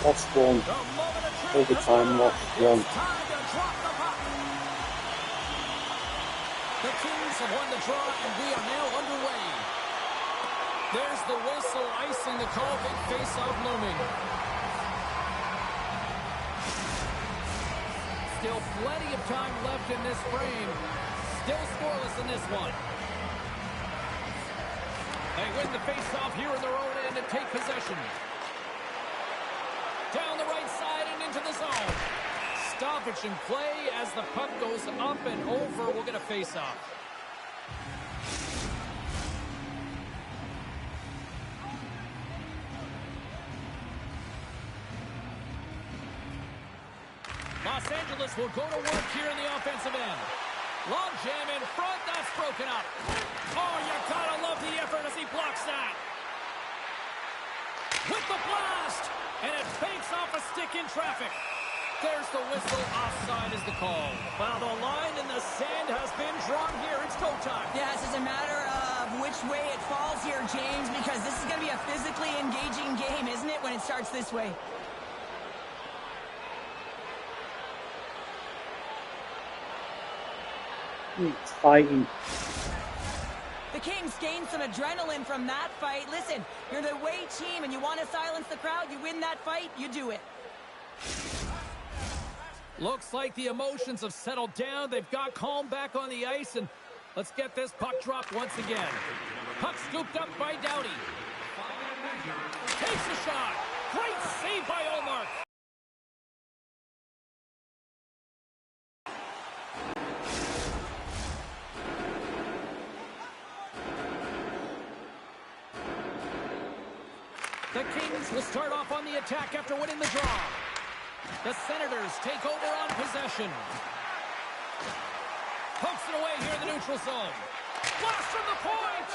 Lost one. Overtime, lost one. The Kings have won the draw, and we are now underway. There's the whistle, icing the call, big face-off looming. Still plenty of time left in this frame. Still scoreless in this one. They win the face-off here in their own end and take possession. Down the right side and into the zone. Stoppage in play as the puck goes up and over. We'll get a face-off. Los Angeles will go to work here in the offensive end. Long jam in front. That's broken up. Oh, you gotta love the effort as he blocks that. With the blast. And it fakes off a stick in traffic. There's the whistle. Offside is the call. Well, the line in the sand has been drawn here. It's go time. Yeah, it's just a matter of which way it falls here, James, because this is going to be a physically engaging game, isn't it, when it starts this way? It's fighting. The Kings gained some adrenaline from that fight. Listen, you're the away team and you want to silence the crowd. You win that fight, you do it. Looks like the emotions have settled down. They've got calm back on the ice, and let's get this puck dropped once again. Puck scooped up by Doughty. Takes a shot. Great save by Omar. The Kings will start off on the attack after winning the draw. The Senators take over on possession. Pokes it away here in the neutral zone. Blast from the point!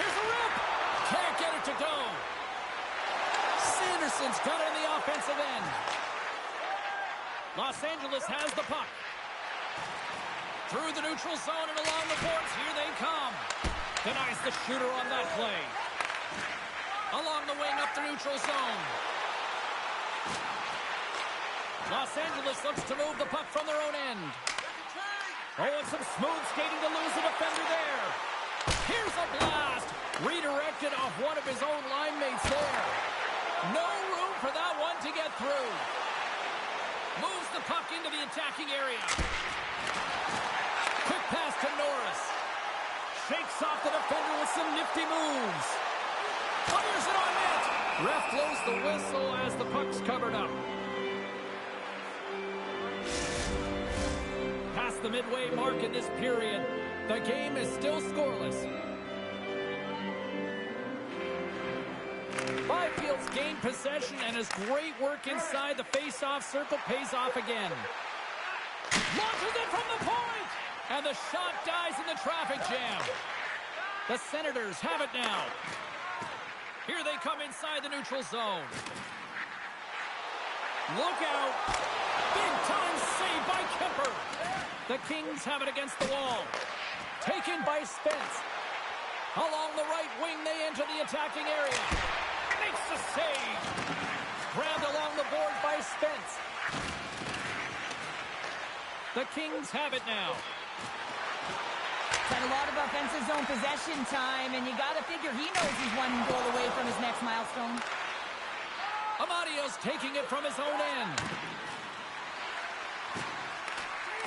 Here's a rip! Can't get it to go. Sanderson's got it in the offensive end. Los Angeles has the puck. Through the neutral zone and along the boards. Here they come. Denies the shooter on that play. Along the wing up the neutral zone. Los Angeles looks to move the puck from their own end. Oh, and some smooth skating to lose a defender there. Here's a blast. Redirected off one of his own line mates there. No room for that one to get through. Moves the puck into the attacking area. Quick pass to Norris. Shakes off the defender with some nifty moves. Fires it on net. Ref blows the whistle as the puck's covered up. Past the midway mark in this period, the game is still scoreless. Byfield's gained possession, and his great work inside the face-off circle pays off again. Launches it from the point! And the shot dies in the traffic jam. The Senators have it now. Here they come inside the neutral zone. Look out. Big time save by Kemper. The Kings have it against the wall. Taken by Spence. Along the right wing, they enter the attacking area. Makes the save. Grabbed along the board by Spence. The Kings have it now. Had a lot of offensive zone possession time, and you got to figure he knows he's one goal away from his next milestone. Amadio's taking it from his own end.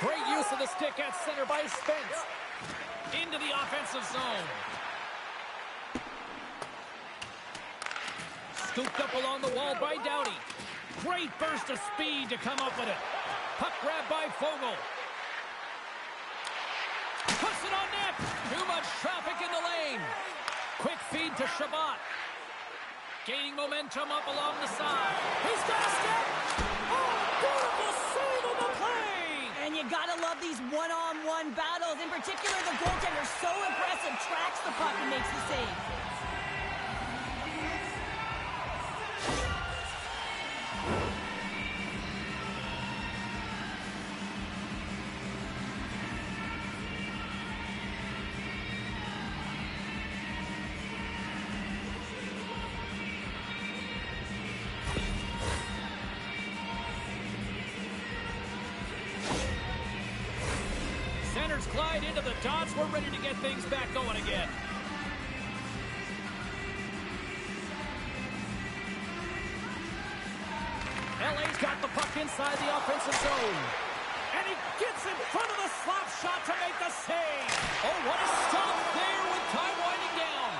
Great use of the stick at center by Spence. Into the offensive zone. Scooped up along the wall by Doughty. Great burst of speed to come up with it. Puck grab by Fogle. Puts it on net. Too much traffic in the lane. Quick feed to Shabbat. Gaining momentum up along the side. He's got a step. Oh, beautiful save on the play. And you got to love these one-on-one battles. In particular, the goaltender, so impressive, tracks the puck and makes the save. glide into the dots. We're ready to get things back going again. LA's got the puck inside the offensive zone. And he gets in front of the slap shot to make the save. Oh, what a stop there with time winding down.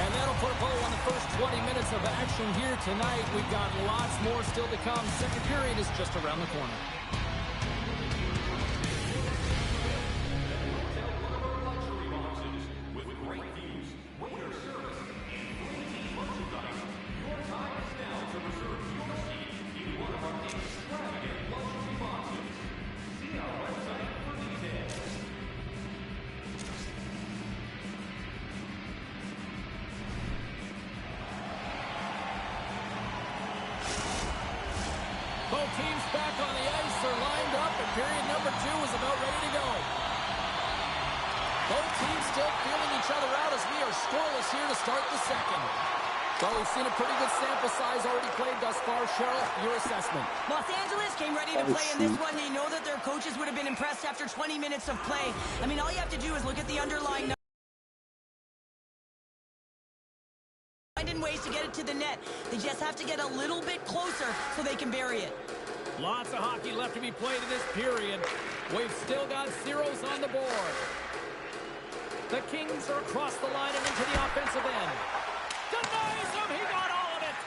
And that'll put a bow on the first 20 minutes of action here tonight. We've got lots more still to come. Second period is just around the corner. Both teams back on the ice. They're lined up, and period number 2 is about ready to go. Both teams still feeling each other out as we are scoreless here to start the second. Well, we've seen a pretty good sample size already played thus far. Cheryl, your assessment. Los Angeles came ready to play in this one. They know that their coaches would have been impressed after 20 minutes of play. I mean, all you have to do is look at the underlying numbers. Ways to get it to the net. They just have to get a little bit closer so they can bury it. Lots of hockey left to be played in this period. We've still got zeros on the board. The Kings are across the line and into the offensive end. Denies him. He got all of it.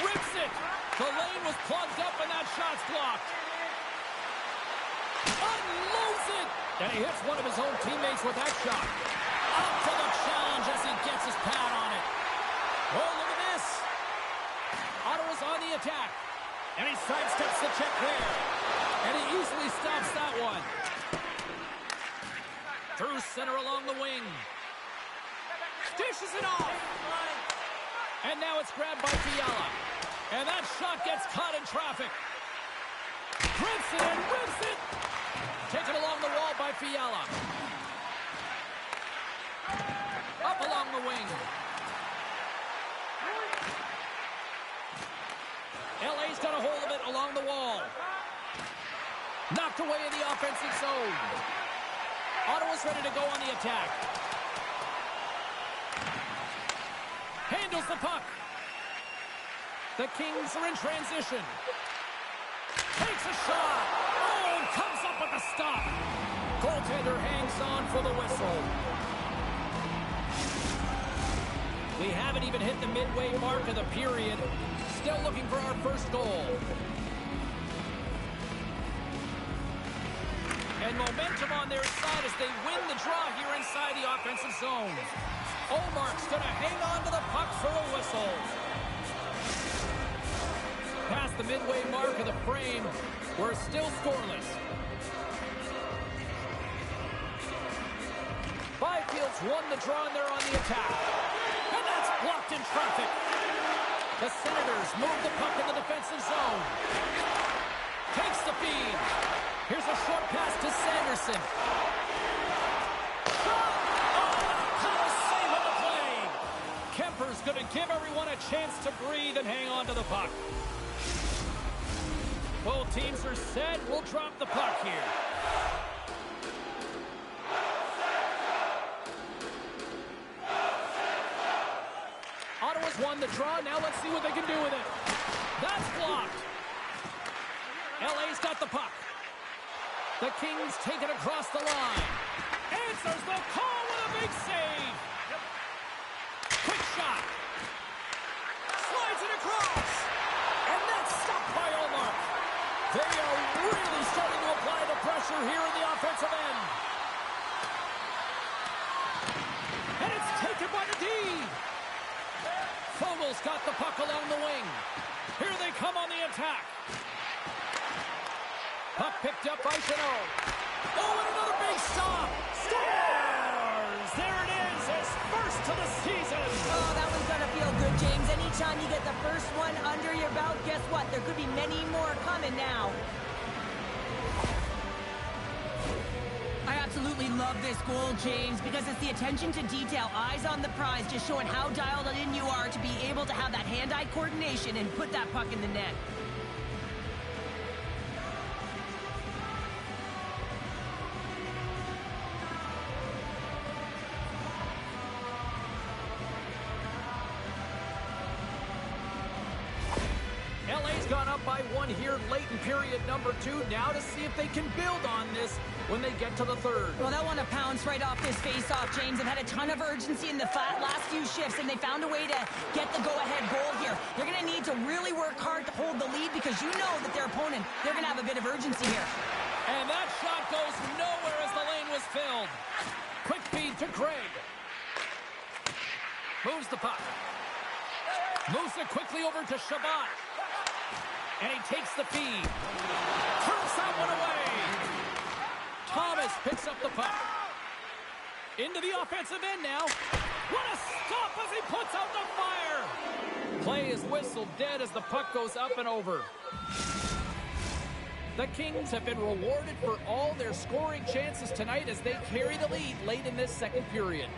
Rips it. The lane was plugged up and that shot's blocked. Unloads it. And he hits one of his own teammates with that shot. Up to the challenge as he gets his pad on it. Oh, look at this. Ottawa's on the attack. And he sidesteps the check there. And he easily stops that one. Through center along the wing. Dishes it off. And now it's grabbed by Fiala. And that shot gets caught in traffic. Grips it and rips it. Taken along the wall by Fiala. Up along the wing. LA's got a hold of it along the wall. Knocked away in the offensive zone. Ottawa's ready to go on the attack. Handles the puck. The Kings are in transition. Takes a shot. Oh, comes up with a stop. Goaltender hangs on for the whistle. We haven't even hit the midway mark of the period. Still looking for our first goal. And momentum on their side as they win the draw here inside the offensive zone. Omark's going to hang on to the puck for a whistle. Past the midway mark of the frame, we're still scoreless. Byfield's won the draw and they're on the attack. And that's blocked in traffic. The Senators move the puck in the defensive zone. Takes the feed. Here's a short pass to Sanderson. How a save on the play. Kemper's going to give everyone a chance to breathe and hang on to the puck. Both teams are set. We'll drop the puck here. Ottawa's won the draw. Now let's see what they can do with it. That's blocked. LA's got the puck. The Kings take it across the line. Answers the call with a big save. Quick shot. Slides it across. And that's stopped by Omar. They are really starting to apply the pressure here in the offensive end. And it's taken by the D. Fogel's got the puck along the wing. Here they come on the attack. Puck picked up by Chanot. Oh, and another big stop. Scores! There it is, his first to the season. Oh, that one's going to feel good, James. Anytime you get the first one under your belt, guess what? There could be many more coming now. I absolutely love this goal, James, because it's the attention to detail, eyes on the prize, just showing how dialed in you are to be able to have that hand-eye coordination and put that puck in the net. gone up by 1 here late in period number 2. Now to see if they can build on this when they get to the third. Well, they'll want to pounce right off this face-off, James. They've had a ton of urgency in the last few shifts, and they found a way to get the go-ahead goal here. They're going to need to really work hard to hold the lead because you know that their opponent, they're going to have a bit of urgency here. And that shot goes nowhere as the lane was filled. Quick feed to Craig. Moves the puck. Moves it quickly over to Shabbat. And he takes the feed. Turns that one away. Thomas picks up the puck. Into the offensive end now. What a stop as he puts out the fire. Play is whistled dead as the puck goes up and over. The Kings have been rewarded for all their scoring chances tonight as they carry the lead late in this second period.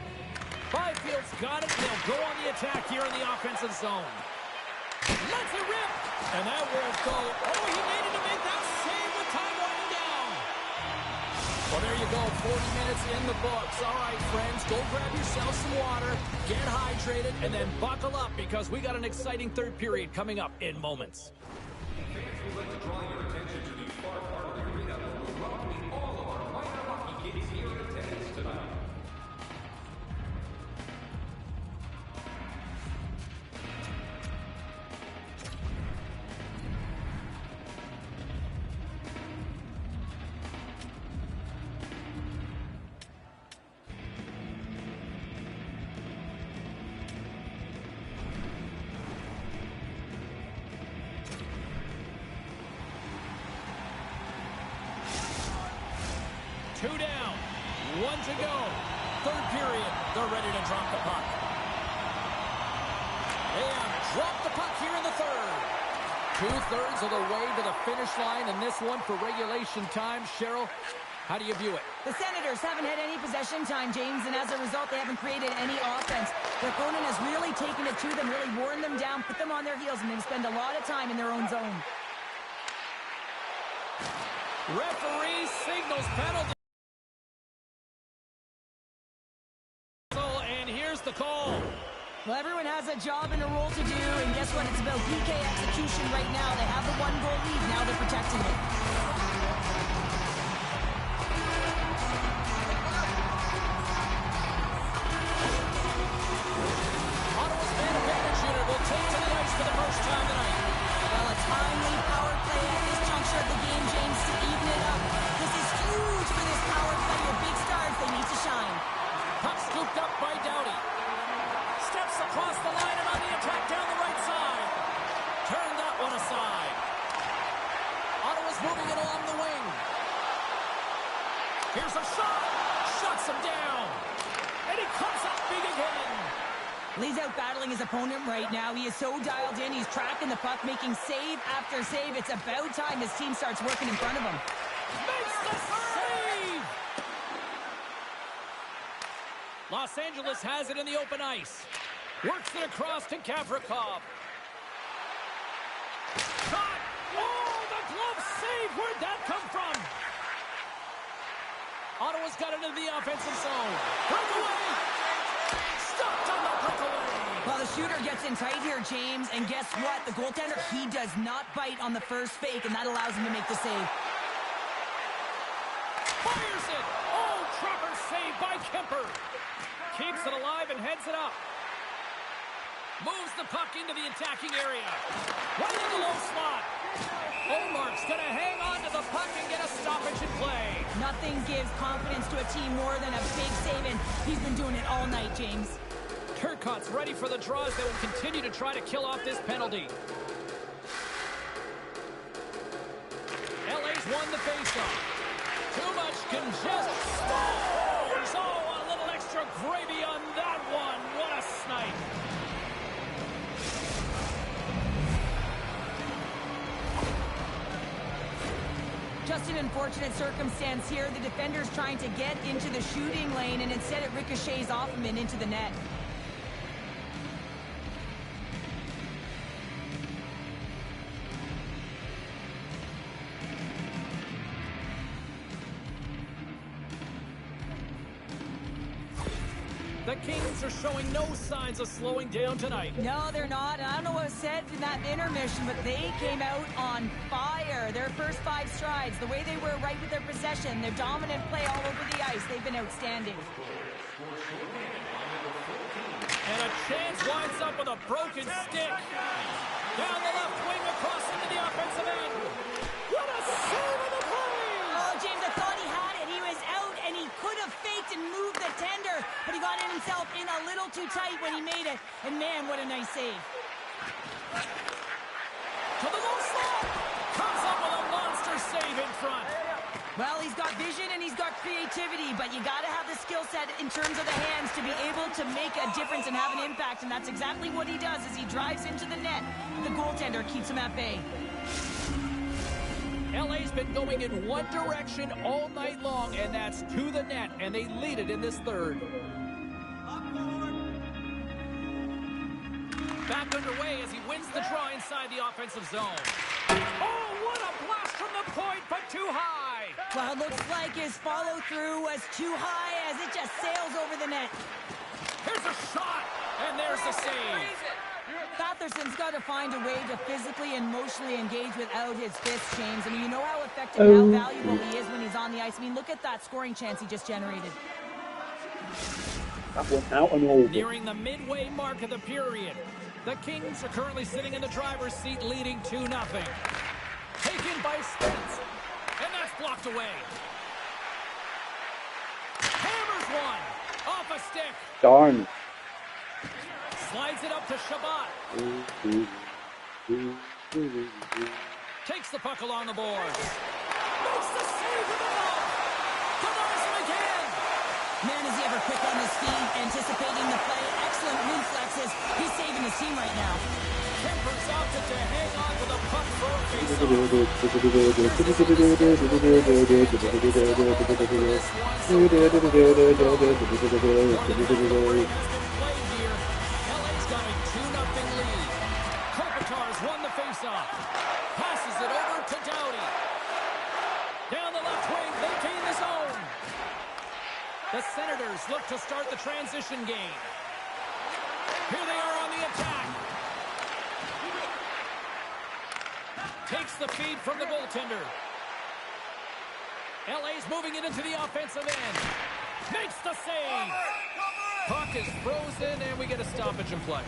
Byfield's got it. They'll go on the attack here in the offensive zone. Lets it rip. And that will go. Oh, he needed to make that save with time winding down. Well, there you go. 40 minutes in the books. All right, friends, go grab yourself some water, get hydrated, and then buckle up because we got an exciting third period coming up in moments. Two down, 1 to go. Third period, they're ready to drop the puck. And drop the puck here in the third. 2/3 of the way to the finish line in this one for regulation time. Cheryl, how do you view it? The Senators haven't had any possession time, James, and as a result, they haven't created any offense. Their opponent has really taken it to them, really worn them down, put them on their heels, and they spend a lot of time in their own zone. Referee signals penalty. The call. Well, everyone has a job and a role to do, and guess what? It's about PK execution right now. They have the 1-goal lead. Now they're protecting it. Ottawa's man advantage unit will take to the ice for the first time tonight. Well, a timely power play at this juncture of the game, James, to even it up. This is huge for this power play. Your big stars, they need to shine. Puck scooped up by Doughty. Steps across the line and on the attack down the right side. Turn that one aside. Ottawa's moving it along the wing. Here's a shot. Shuts him down. And he comes up big again. Lee's out battling his opponent right now. He is so dialed in. He's tracking the puck, making save after save. It's about time his team starts working in front of him. Makes the save. Los Angeles has it in the open ice. Works it across to Gavrikov. Shot! Oh, the glove save! Where'd that come from? Ottawa's got it into the offensive zone. Breakaway! Stopped on the breakaway! Well, the shooter gets in tight here, James, and guess what? The goaltender, he does not bite on the first fake, and that allows him to make the save. Fires it! Oh, proper save by Kemper. Keeps it alive and heads it up. Moves the puck into the attacking area. Right in the low slot. Omark's going to hang on to the puck and get a stoppage in play. Nothing gives confidence to a team more than a big save, and he's been doing it all night, James. Turcotte's ready for the draws. They will continue to try to kill off this penalty. LA's won the faceoff. Too much congestion. Scores! Oh, a little extra gravy on that one. What a snipe. Just an unfortunate circumstance here. The defender's trying to get into the shooting lane, and instead it ricochets off him and into the net. The Kings are showing no signs of slowing down tonight. No, they're not. I don't know what was said in that intermission, but they came out on fire. Their first 5 strides, the way they were right with their possession, their dominant play all over the ice, they've been outstanding. And a chance winds up with a broken stick. Down the left wing across into the offensive end. What a save of the play! Oh, James, I thought he had it. He was out, and he could have faked and moved the tender, but he got in himself in a little too tight when he made it. And man, what a nice save. To the goal slot. Comes up with a monster save in front. Well, he's got vision and he's got creativity, but you got to have the skill set in terms of the hands to be able to make a difference and have an impact, and that's exactly what he does as he drives into the net. The goaltender keeps him at bay. LA's been going in one direction all night long, and that's to the net, and they lead it in this third. Back underway as he wins the draw inside the offensive zone. Oh, what a blast from the point, but too high. Well, it looks like his follow-through was too high as it just sails over the net. Here's a shot, and there's the save. Batherson's got to find a way to physically and emotionally engage without his fists, James. I mean, you know how effective and how valuable he is when he's on the ice. I mean, look at that scoring chance he just generated. That went out and over. Nearing the midway mark of the period. The Kings are currently sitting in the driver's seat, leading 2-0. Taken by Spence, and that's blocked away. Hammers one off a stick. Darn. Slides it up to Shabbat. Takes the puck along the boards. Makes the save with the ball. Denies him again. Man, is he ever quick on his feet, anticipating the play. Excellent reflexes. He's saving his team right now. Kemper's opted to hang on to the puck for a face-off. LA's got a 2-0 lead. Kopitar's won the face-off. Passes it over to Doughty. Down the left wing, they gain the zone. The Senators look to start the transition game. Here they are on the attack. Takes the feed from the goaltender. LA's moving it into the offensive end. Makes the save. Puck is frozen, and we get a stoppage in play.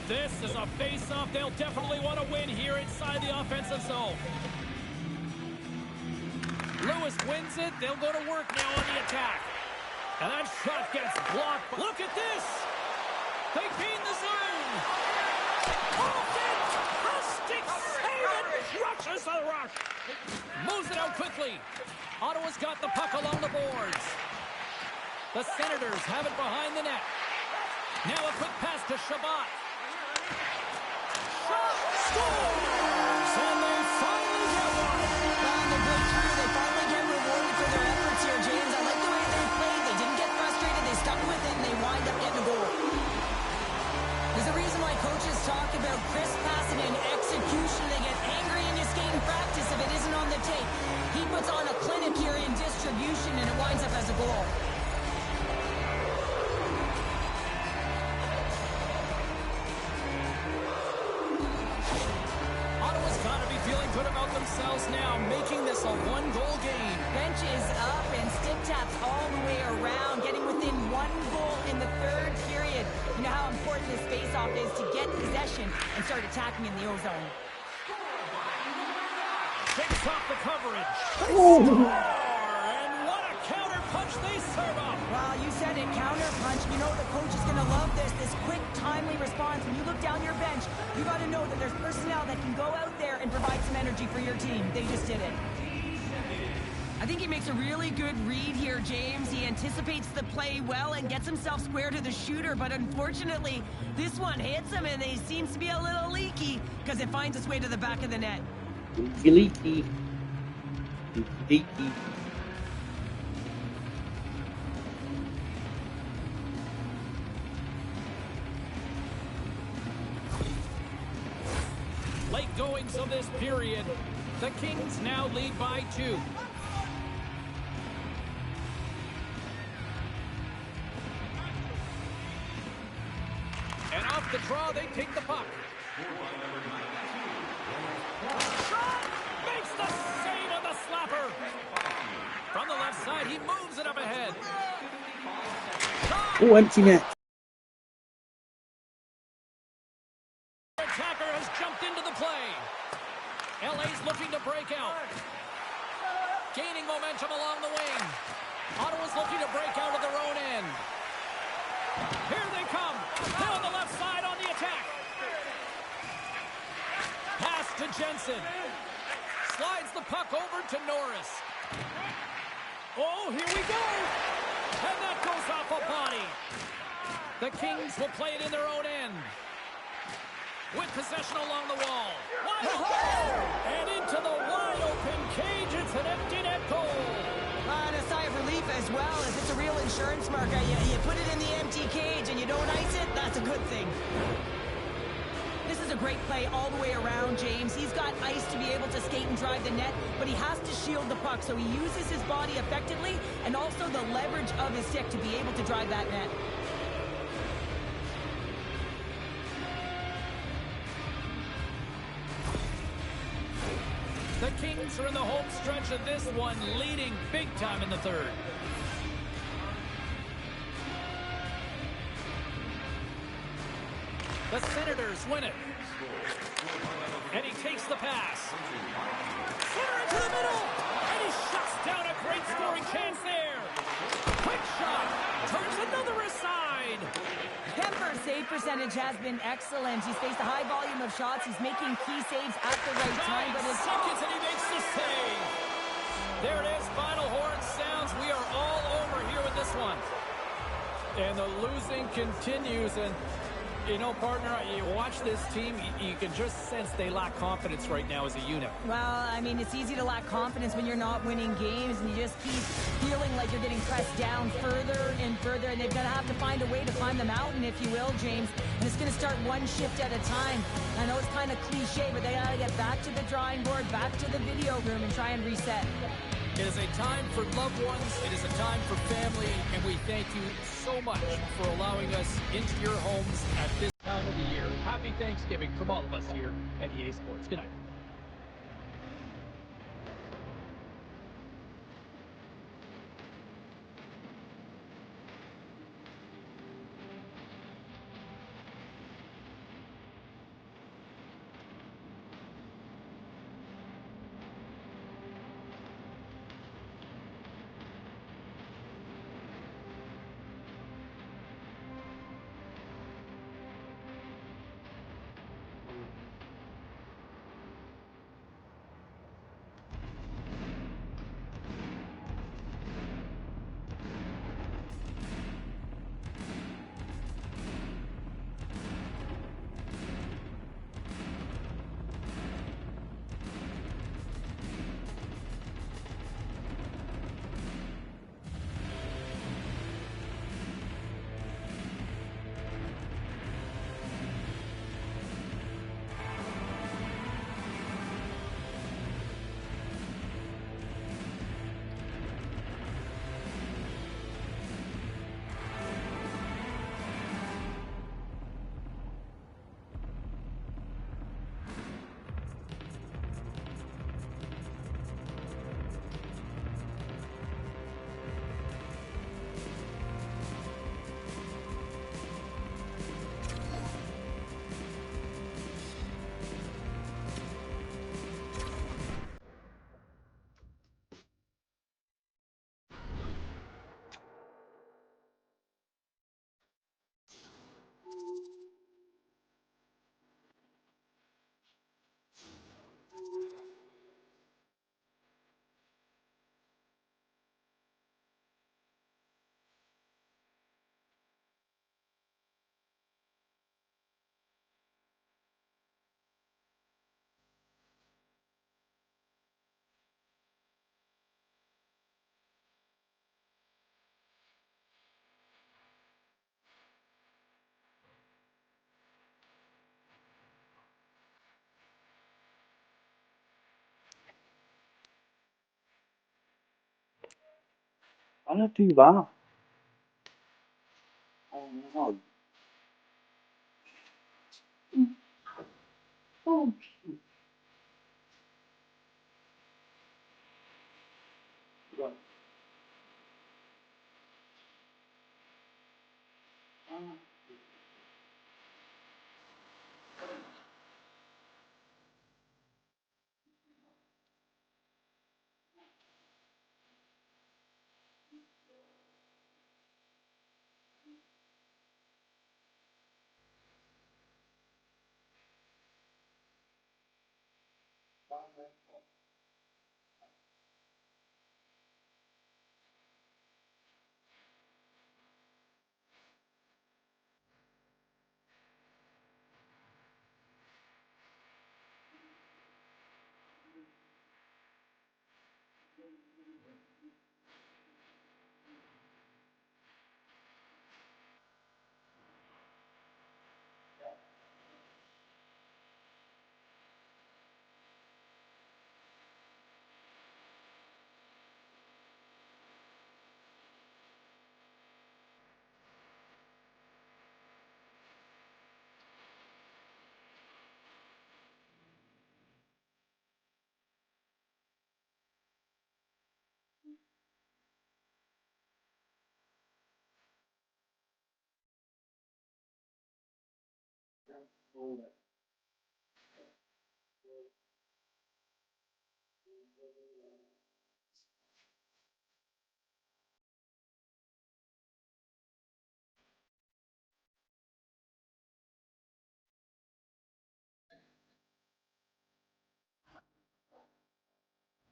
This is a face-off they'll definitely want to win here inside the offensive zone. Lewis wins it. They'll go to work now on the attack. And that shot gets blocked. Look at this. They gain the zone. Oh, fantastic save and crushes the rush. Moves it out quickly. Ottawa's got the puck along the boards. The Senators have it behind the net. Now a quick pass to Shabbat. Shot scores! And they finally get one. Well, they break through. They finally get rewarded for their efforts here, James. I like the way they played. They didn't get frustrated. They stuck with it, and they wind up getting a goal. There's a reason why coaches talk about crisp passing and execution. They get angry in your skating practice if it isn't on the tape. He puts on a clinic here in distribution, and it winds up as a goal. Ottawa's got to be feeling good about themselves now, making this a one-goal game. Bench is up and stick taps all the way around, getting within 1 goal in the third period. You know how important this face-off is to get possession and start attacking in the O-zone. Takes off the coverage. They score! And what a counter punch they serve up. Well, you said it, counter punch. You know the coach is going to love this quick, timely response. When you look down your bench, you got to know that there's personnel that can go out there and provide some energy for your team. They just did it. I think he makes a really good read here, James. He anticipates the play well and gets himself square to the shooter, but unfortunately, this one hits him, and he seems to be a little leaky because it finds its way to the back of the net. Leaky. Late goings of this period. The Kings now lead by 2. the draw. They take the puck. Shot! Makes the save on the slapper. From the left side, he moves it up ahead. Oh, empty net. Attacker has jumped into the play. LA's looking to break out. Gaining momentum along the wing. Ottawa's looking to break out of their own end. Here they come. Now on the left side on the attack. Pass to Jensen. Slides the puck over to Norris. Oh, here we go. And that goes off a body. The Kings will play it in their own end. With possession along the wall. Wide open. And into the wide open cage. It's an empty net goal. And a sigh of relief as well, as it's a real insurance marker. You put it in the empty cage and you don't ice it, that's a good thing. This is a great play all the way around, James. He's got ice to be able to skate and drive the net, but he has to shield the puck, so he uses his body effectively and also the leverage of his stick to be able to drive that net. The Kings are in the home stretch of this one, leading big time in the third. The Senators win it. And he takes the pass. Center into the middle. And he shuts down a great scoring chance there. Quick shot. Turns another aside. Kemper's save percentage has been excellent. He's faced a high volume of shots. He's making key saves at the right time. But seconds and he makes the save. There it is. Final horn sounds. We are all over here with this one. And the losing continues. And you know, partner, you watch this team, you can just sense they lack confidence right now as a unit. Well, I mean, it's easy to lack confidence when you're not winning games and you just keep feeling like you're getting pressed down further and further, and they're going to have to find a way to climb the mountain, if you will, James. And it's going to start one shift at a time. I know it's kind of cliche, but they got to get back to the drawing board, back to the video room, and try and reset. It is a time for loved ones. It is a time for family. And we thank you so much for allowing us into your homes at this time of the year. Happy Thanksgiving from all of us here at EA Sports. Good night. Why not do that? Oh no. Oh, right.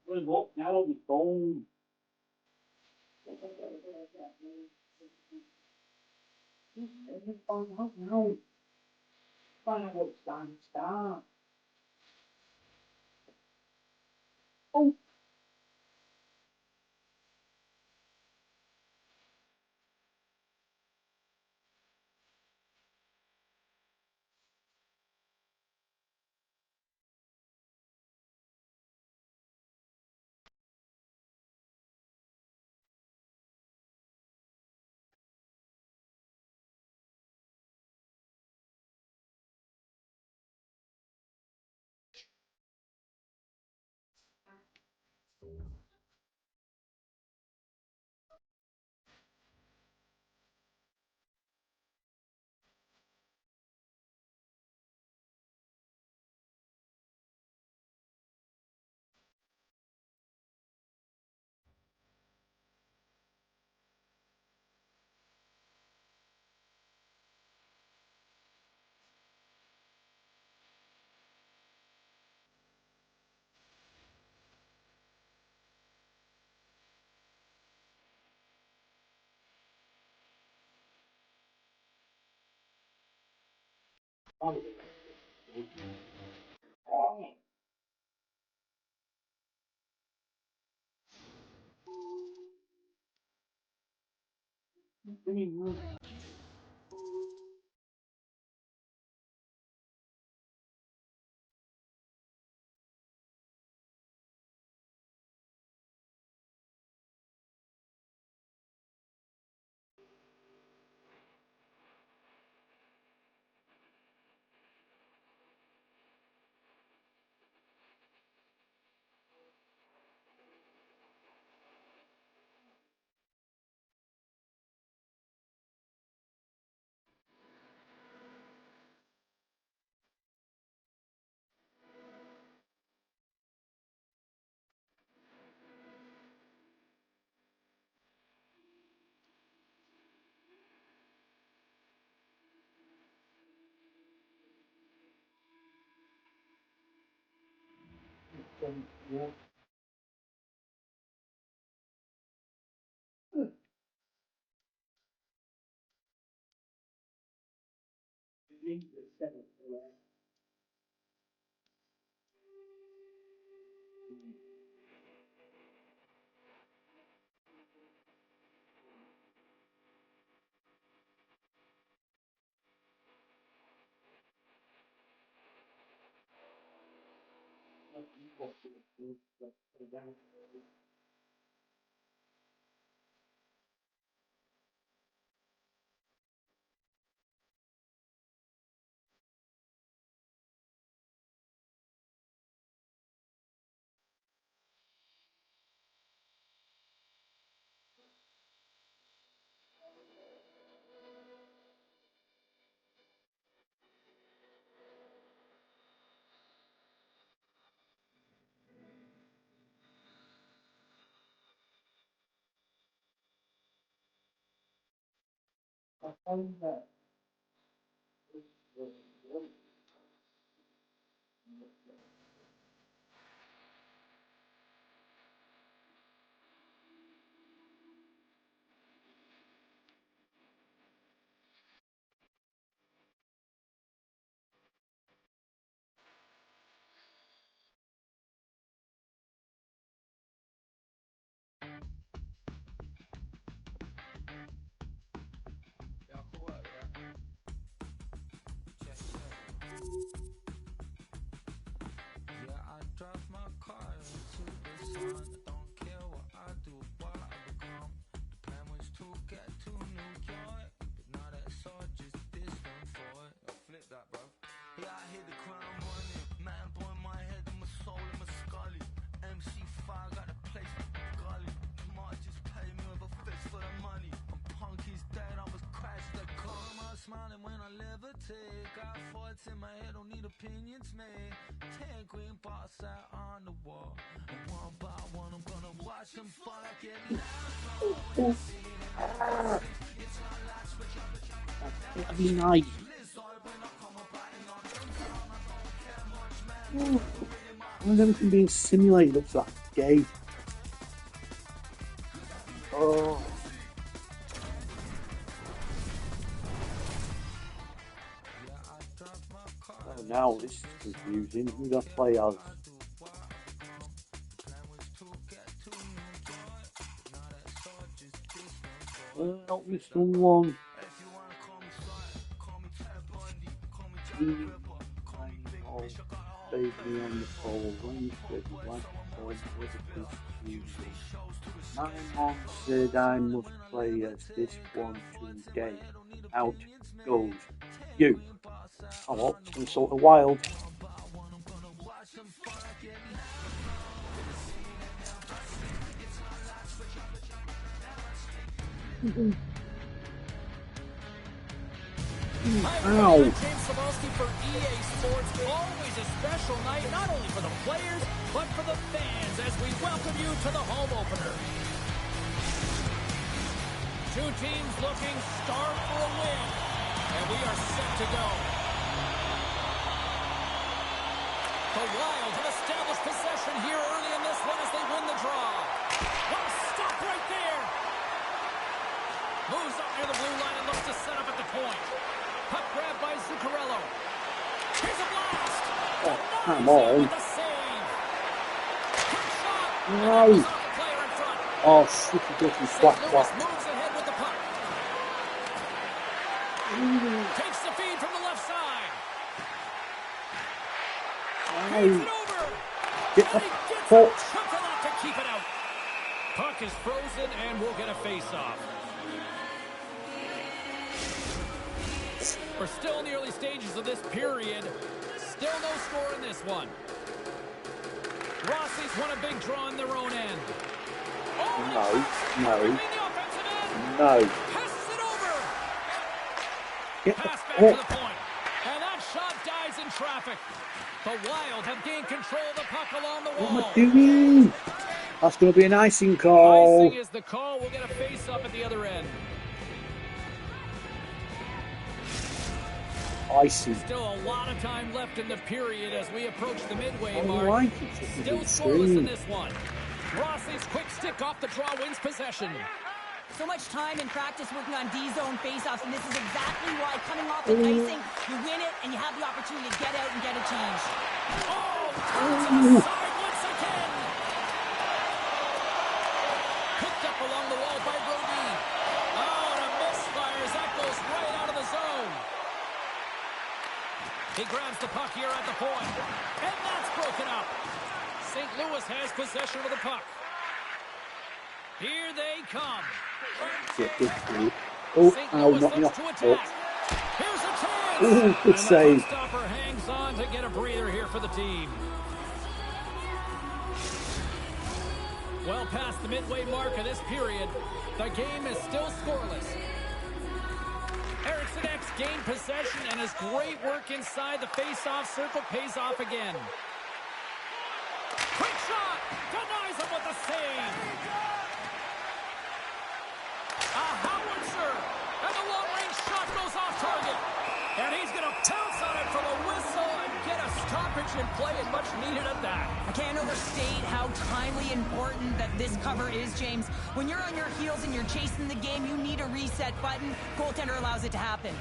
Rồi bộ nhau thì con hóc nhau con là một sàn star. Oh, con. That'd be nice. One of them can be simulated up to that gay. Oh. Oh, now this is confusing. Who do I play as? Help me, someone. Save me on the pole. Wednesday, black point, Tuesday. My mom said I must play as this one today. Out goes you. I'm up to sort of wild. Ow. James Cebulski for EA Sports. Always a special night, not only for the players, but for the fans as we welcome you to the home opener. Two teams looking starved for a win, and we are set to go. The Wild have established possession here early in this one as they win the draw. Well, stop right there. Moves up near the blue line and looks to set up at the point. Puck grab by Zuccarello. Here's a blast. Oh, come on. With the save. Quick shot. No. Player in front. Oh, shit, he gets me flat. Moves ahead with the puck. Takes the feed from the left side. Hands it over. Get the puck. To keep it out. Puck is frozen and we'll get a face-off. We're still in the early stages of this period. Still no score in this one. Rossi's won a big draw on their own end. No. Passes it over. Pass back to the point. And that shot dies in traffic. The Wild have gained control of the puck along the wall. What am I doing? That's going to be an icing call. Icing is the call. We'll get a face-up at the other end. Icing. Still a lot of time left in the period as we approach the midway I mark. like it. Still scoreless in this one. Rossi's quick stick off the draw wins possession. So much time in practice working on D-zone faceoffs, and this is exactly why coming off the icing, you win it, and you have the opportunity to get out and get a change. Oh, turns inside once again. Picked up along the wall by Brody. Oh, and a misfire as that goes right out of the zone. He grabs the puck here at the point, and that's broken up. St. Louis has possession of the puck. Here they come. Oh, ow, not enough. Here's a chance. Oh, good save. The stopper hangs on to get a breather here for the team. Well past the midway mark of this period, the game is still scoreless. Eriksson X gained possession, and his great work inside the face-off circle pays off again. Quick shot! Denies him with the save! A howitzer! And the long-range And he's going to pounce on it for the whistle and get a stoppage in play, and much needed at that. I can't overstate how timely important that this cover is, James. When you're on your heels and you're chasing the game, you need a reset button. Goaltender allows it to happen.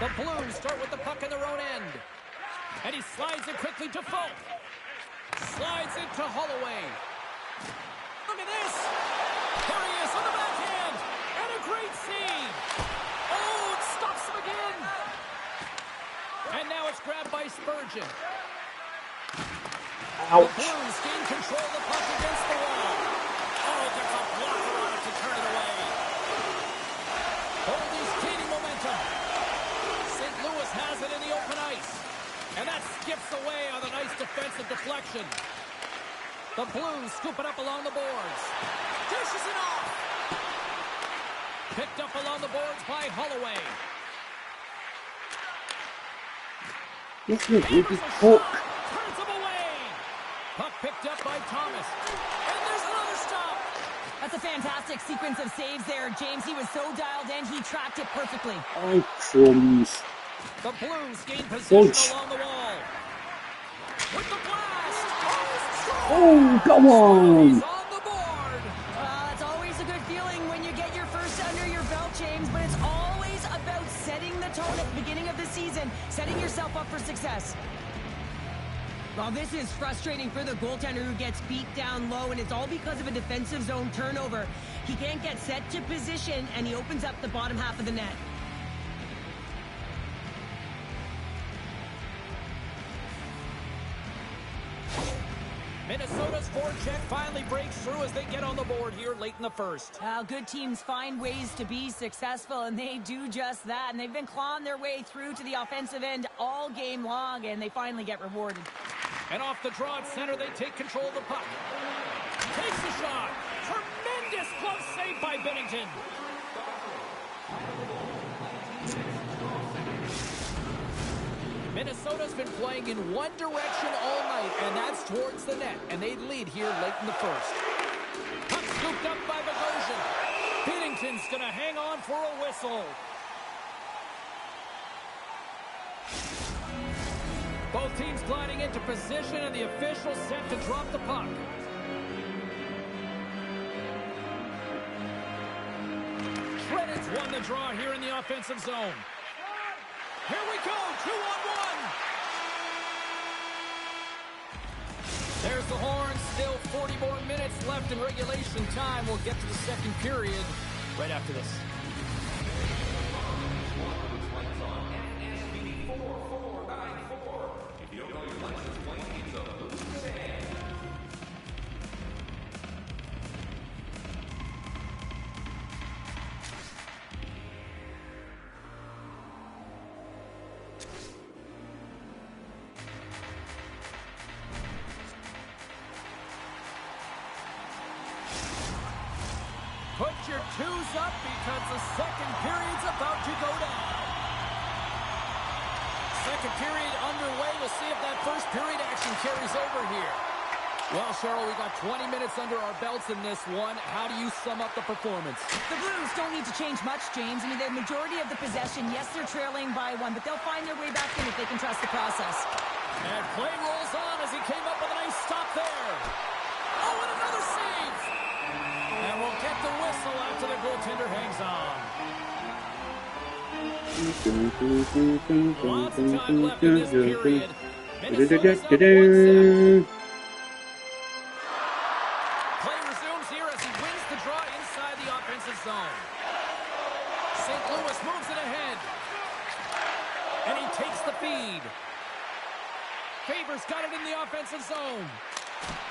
The Blues start with the puck in their own end. And he slides it quickly to Folk. Slides it to Holloway. Look at this. Here he is on the backhand. And a great save. Oh, it stops him again. And now it's grabbed by Spurgeon. Ouch. The Blues gain control of the puck against the wall. Oh, there's a blocker on it to turn it away. Holdings gaining momentum. St. Louis has it in the open ice. And that skips away on a nice defensive deflection. The Blues scoop it up along the boards. Dishes it off. Picked up along the boards by Holloway. This is really hook. Turns him away. Puck picked up by Thomas. And there's another stop. That's a fantastic sequence of saves there, James. He was so dialed in, he tracked it perfectly. Oh, crumbs. The Blues gain possession Ouch. along the wall. With the blast. Oh, come on. He's on the board. That's always a good feeling when you get your first under your belt, James, but it's always about setting the tone at the beginning of the season, setting yourself up for success. Well, this is frustrating for the goaltender who gets beat down low, and it's all because of a defensive zone turnover. He can't get set to position, and he opens up the bottom half of the net. Minnesota's forecheck finally breaks through as they get on the board here late in the first. Good teams find ways to be successful, and they do just that. And they've been clawing their way through to the offensive end all game long, and they finally get rewarded. And off the draw at center, they take control of the puck. Takes the shot. Tremendous close save by Binnington. Minnesota's been playing in one direction all night, and that's towards the net. And they lead here late in the first. Puck scooped up by Bogosian. Binnington's going to hang on for a whistle. Both teams gliding into position, and the official set to drop the puck. Shredded's won the draw here in the offensive zone. Here we go, 2-on-1. There's the horn, still 40 more minutes left in regulation time. We'll get to the second period right after this. Put your twos up because the second period's about to go down. Second period underway. We'll see if that first period action carries over here. Well, Cheryl, we got 20 minutes under our belts in this one. How do you sum up the performance? The Blues don't need to change much, James. I mean, the majority of the possession, yes, they're trailing by one, but they'll find their way back in if they can trust the process. And play rolls on as he came up with a nice stop there. Oh, and another save! And we'll get the whistle after the goaltender hangs on. Lots of time left in this period. Minnesota's up 1-0. Play resumes here as he wins the draw inside the offensive zone. St. Louis moves it ahead. And he takes the feed. Favors got it in the offensive zone.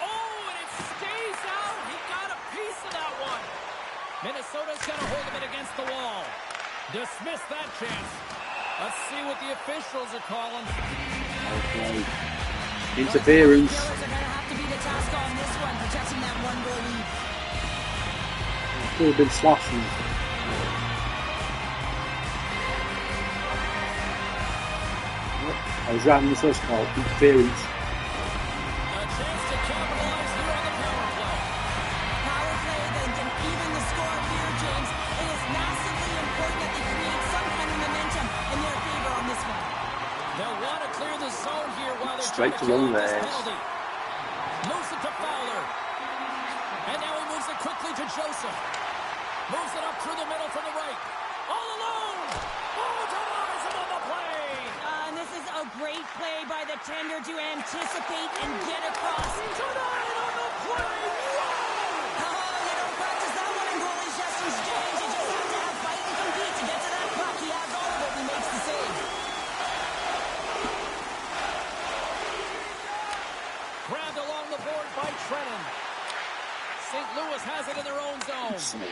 Oh, and it stays out. He got a piece of that one. Minnesota's got a hold of it against the wall. Dismiss that chance. Let's see what the officials are calling. Okay. Interference. The Steelers are going to have to be the task on this one, protecting that one-goal lead. Could have been slashing. I was right in the first call. Interference. A chance to capitalize here on the power play. Power play, they can even the score here, James. It is massively important that they straight along there. Moves it to Fowler. And now he moves it quickly to Joseph. Moves it up through the middle from the right. All alone. Oh, denies him on the play. And this is a great play by the tender to anticipate and get across. Denied on the play. Whoa! Oh, you don't practice that one in goalies just exchange. You just have to have fight and compete to get to that puck. He has all of it. He makes the save. Grabbed along the board by Trennan. St. Louis has it in their own zone. He's got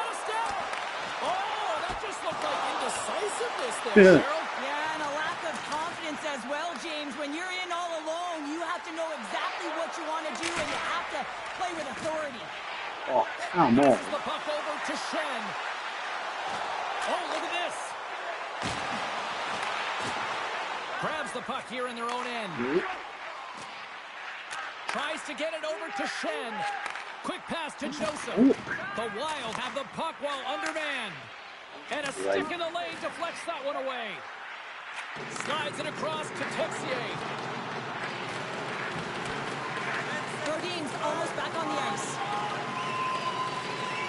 a step. Oh, that just looked like indecisiveness there, Cheryl. Yeah, and a lack of confidence as well, James. When you're in all alone, you have to know exactly what you want to do, and you have to play with authority. Oh, come on. Passes the puck over to Shen. Oh, look at this. Grabs the puck here in their own end. Tries to get it over to Shen. Quick pass to Joseph. The Wild have the puck while undermanned. And a stick in the lane deflects that one away. Slides it across to Texier. Godin's almost back on the ice.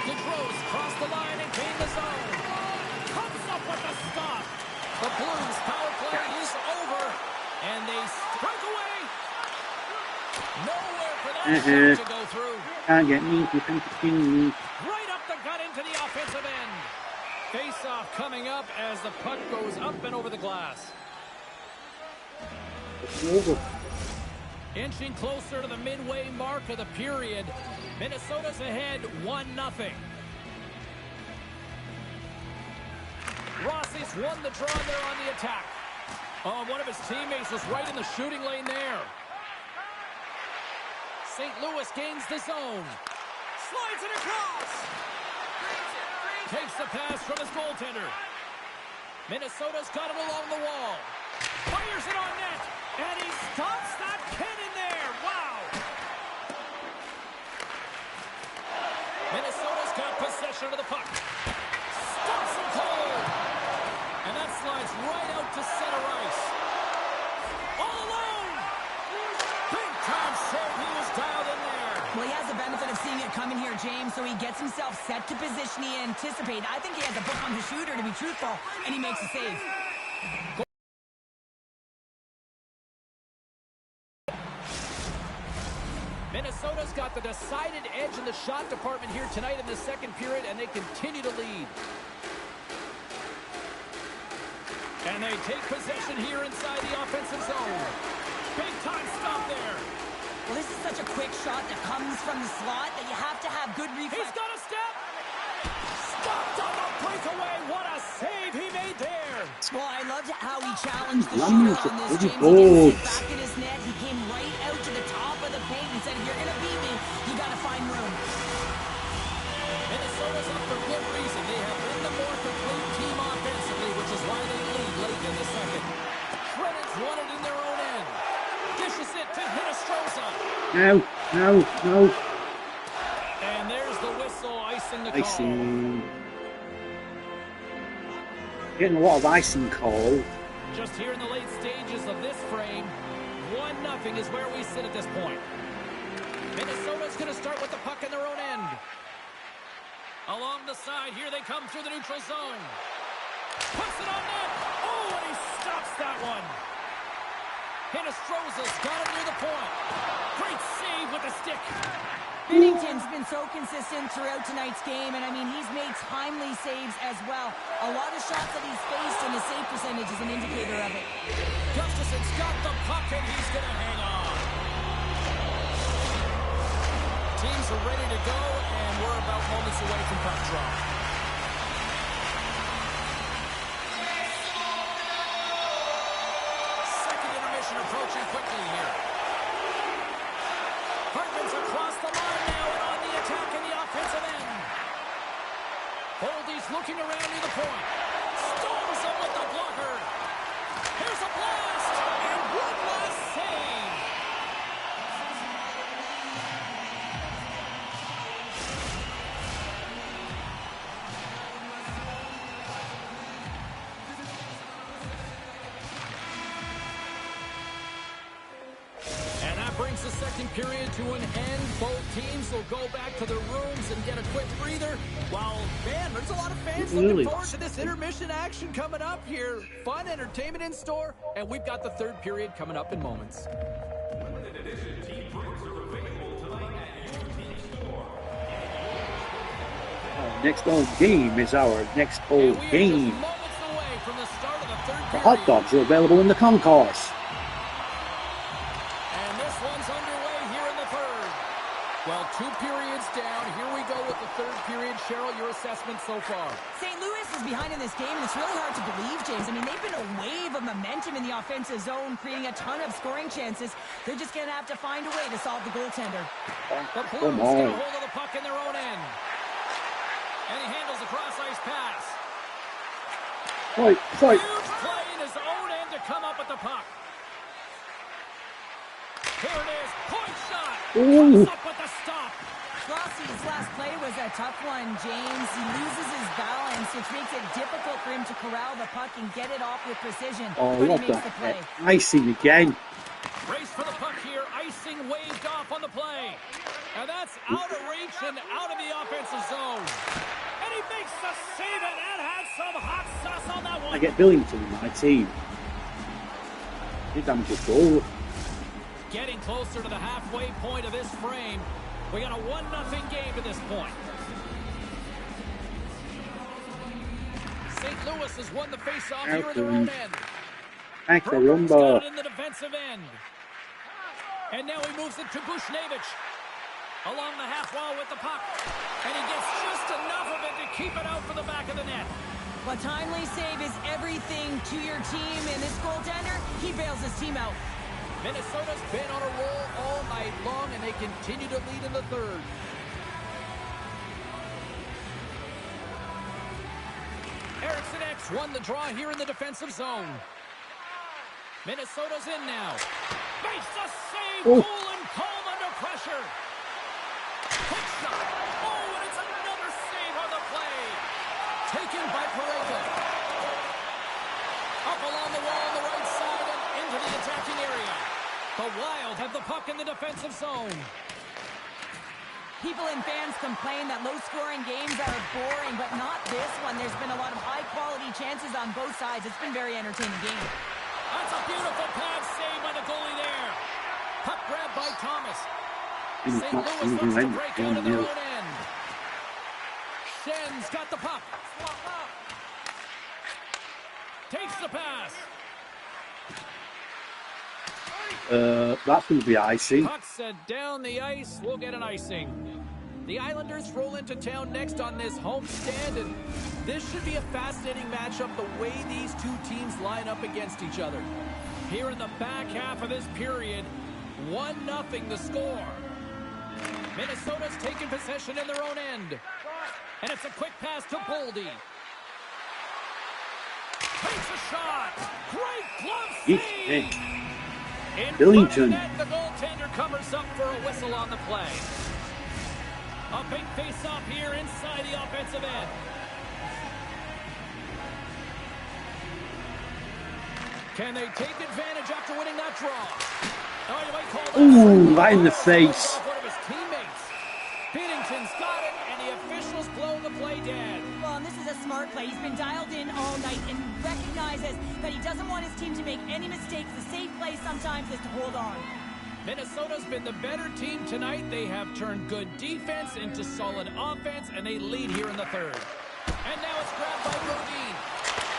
DeGros crossed the line and gained the zone. Comes up with the stop. The Blues power play is over. And they strike away. Nowhere for that shot to go through. Can't get me. You can continue. Right up the gut into the offensive end. Face-off coming up as the puck goes up and over the glass. It's over. Inching closer to the midway mark of the period. Minnesota's ahead 1-0. Rossi's won the draw there on the attack. Oh, one of his teammates was right in the shooting lane there. St. Louis gains the zone. Slides it across. Takes the pass from his goaltender. Minnesota's got it along the wall. Fires it on net. And he stops that pin in there. Wow. Minnesota's got possession of the puck. Stops him cold. And that slides right out to center ice. All alone. Big time save. He was dialed in there. Well, he has the benefit of seeing it coming here, James, so he gets himself set to position he anticipated. I think he has a book on the shooter, to be truthful, and he makes a save. Minnesota's got the decided edge in the shot department here tonight in the second period, and they continue to lead. And they take possession here inside the offensive zone. Big time stop there. Well, this is such a quick shot that comes from the slot that you have to have good reflex. He's got a step. Stopped on the breakaway. What a save he made there. Well, I loved how he challenged the shooter on this, James. He didn't sit back in his net. He came right out to the top of the paint and said, if you're going to beat me, you got to find room. Minnesota's up for good reason. They have been the more complete team offensively, which is why they lead late in the second. Shredders won it in their own end. Dishes it to Hinostroza. No. And there's the whistle, icing the call. Icing. Getting a lot of icing call. Just here in the late stages of this frame, 1-0 is where we sit at this point. Minnesota's going to start with the puck in their own end. Along the side, here they come through the neutral zone. Puts it on net. Oh, and he stops that one. Hinostroza's got it near the point. Great save with the stick. Binnington's been so consistent throughout tonight's game, and I mean, he's made timely saves as well. A lot of shots that he's faced, and his save percentage is an indicator of it. Gustafson's got the puck, and he's going to hang on. Teams are ready to go, and we're about moments away from puck drop. Second intermission approaching quickly here. Hartman's across the line now and on the attack in the offensive end. Boldy's looking around near the point. Storms him with the blocker. Here's a blast, and one last save. second period to an end. Both teams will go back to their rooms and get a quick breather. Well, man, there's a lot of fans looking forward to this intermission action coming up here. Fun entertainment in store, and we've got the third period coming up in moments. Next home game is our next home game. The hot dogs are available in the concourse. And this one's underway here in the third. Well, 2 periods down. Here we go with the third period. Cheryl, your assessment so far? St. Louis is behind in this game, and it's really hard to believe, James. I mean, they've been a wave of momentum in the offensive zone, creating a ton of scoring chances. They're just going to have to find a way to solve the goaltender. The Blues get a hold of the puck in their own end. And he handles a cross-ice pass. Fight. Huge play in his own end to come up with the puck. Here it is. Point shot. Comes up with the stop. Rossi's last play was a tough one, James. He loses his balance, which makes it difficult for him to corral the puck and get it off with precision. Oh, but what he makes the the play. icing again. Race for the puck here. Icing waved off on the play. And that's out of reach and out of the offensive zone. And he makes the save, and that had some hot sauce on that one. I get Billington in my team. Big damn good goal. Getting closer to the halfway point of this frame. We got a 1-0 game to this point. St. Louis has won the face-off here in their own end. Brooks got it in the defensive end. And now he moves it to Bushnevich. Along the half wall with the puck. And he gets just enough of it to keep it out for the back of the net. A timely save is everything to your team, and this goaltender, he bails his team out. Minnesota's been on a roll all night long, and they continue to lead in the third. Eriksson X won the draw here in the defensive zone. Minnesota's in now. Makes the save, cool and calm under pressure. Quick shot. Oh, and it's another save on the play. Taken by Parayko. Up along the wall on the right side and into the attacking area. The Wild have the puck in the defensive zone. People and fans complain that low-scoring games are boring, but not this one. There's been a lot of high-quality chances on both sides. It's been a very entertaining game. That's a beautiful pad save by the goalie there. Puck grabbed by Thomas. St. Louis looks to break out of their own end. Schen's got the puck. Takes the pass. That's going to be icing. Puck set down the ice. We'll get an icing. The Islanders roll into town next on this homestand, and this should be a fascinating matchup the way these two teams line up against each other. Here in the back half of this period, 1-0 the score. Minnesota's taking possession in their own end. And it's a quick pass to Boldy. Takes a shot. Great glove save. In Billington. front of the net, the goaltender covers up for a whistle on the play. A big face-off here inside the offensive end. Can they take advantage after winning that draw? Oh, you might call that right in the face. One of his teammates. Binnington's got it, and the officials blow the play dead. Well, and this is a smart play. He's been dialed in all night and recognizes that he doesn't want his team to make any mistakes. The safe play sometimes is to hold on. Minnesota's been the better team tonight. They have turned good defense into solid offense, and they lead here in the third. And now it's grabbed by Brodin.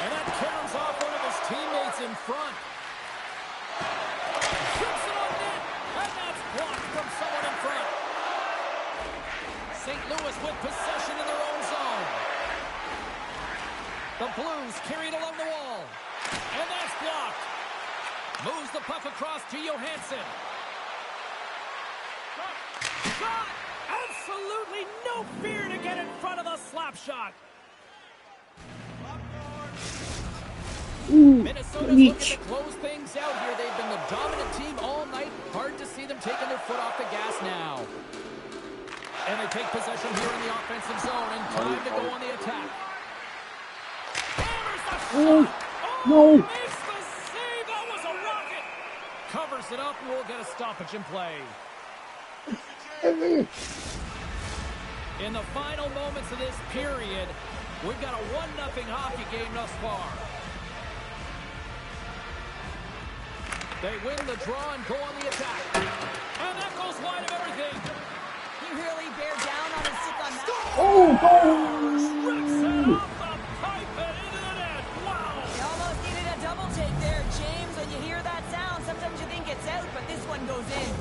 And that turns off one of his teammates in front. Shoots it on net, and that's blocked from someone in front. St. Louis with possession in their own zone. The Blues carried along the wall. And that's blocked. Moves the puck across to Johansson. Shot! Absolutely no fear to get in front of the slap shot. Minnesota's looking to close things out here. They've been the dominant team all night. Hard to see them taking their foot off the gas now. And they take possession here in the offensive zone, and time to go on the attack. Hammers the shot! No! Makes the save! That was a rocket! Covers it up, and we'll get a stoppage in play. In the final moments of this period, we've got a 1-0 hockey game thus far. They win the draw and go on the attack. And that goes wide of everything. He really bear down on his stick on that. Oh, Rips it off the pipe and into the net. Wow. They almost needed a double take there, James. When you hear that sound, sometimes you think it's out, but this one goes in.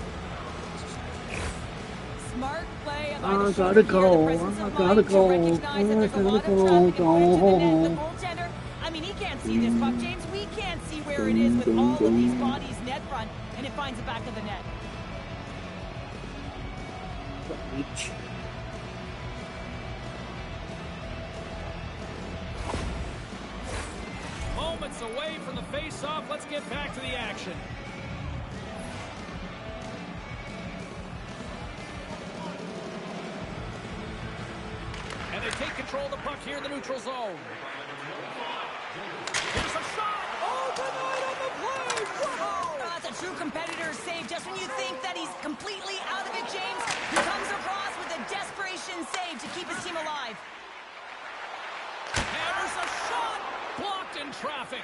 Smart play by the shooter here. The presence of mind to recognize that there's a lot of traffic and put it to the net. The goaltender, I mean, he can't see this puck, James. We can't see where it is with all of these bodies net front, and it finds the back of the net. Moments away from the face-off. Let's get back to the action. And they take control of the puck here in the neutral zone. Here's a shot. Oh, denied on the play. Whoa. That's a true competitor's save. Just when you think that he's completely out of it, James, he comes across with a desperation save to keep his team alive. And there's a shot. Blocked in traffic.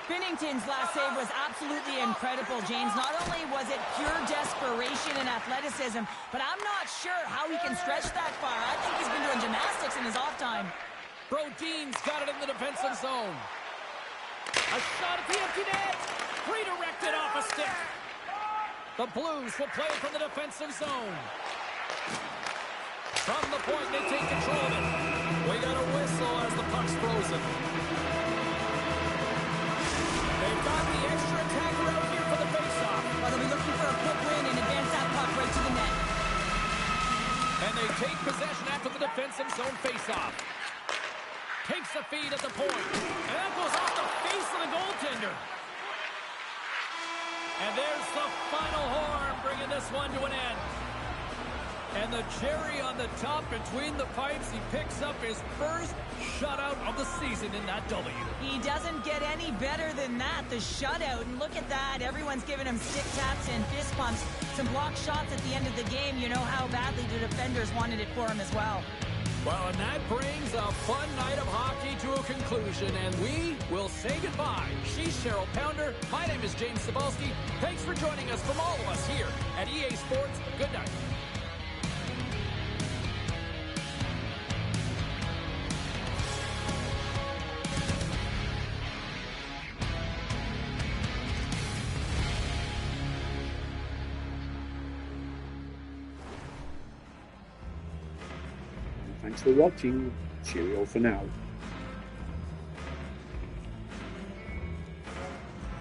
Binnington's last save was absolutely incredible, James. Not only was it pure desperation and athleticism, but I'm not sure how he can stretch that far. I think he's been doing gymnastics in his off time. Brodin's got it in the defensive zone. A shot at the empty net. Redirected off a stick. The Blues will play from the defensive zone. From the point, they take control of it. We got a whistle as the puck's frozen. They've got the extra attacker out here for the faceoff. Well, they'll be looking for a quick win and advance that puck right to the net. And they take possession after the defensive zone faceoff. Takes the feed at the point. And that goes off the face of the goaltender. And there's the final horn, bringing this one to an end. And the cherry on the top between the pipes, he picks up his first shutout of the season in that W. He doesn't get any better than that, the shutout. And look at that. Everyone's giving him stick taps and fist pumps. Some blocked shots at the end of the game. You know how badly the defenders wanted it for him as well. Well, and that brings a fun night of hockey to a conclusion, and we will say goodbye. She's Cheryl Pounder. My name is James Cebulski. Thanks for joining us from all of us here at EA Sports. Good night. Thanks for watching. Cheerio for now.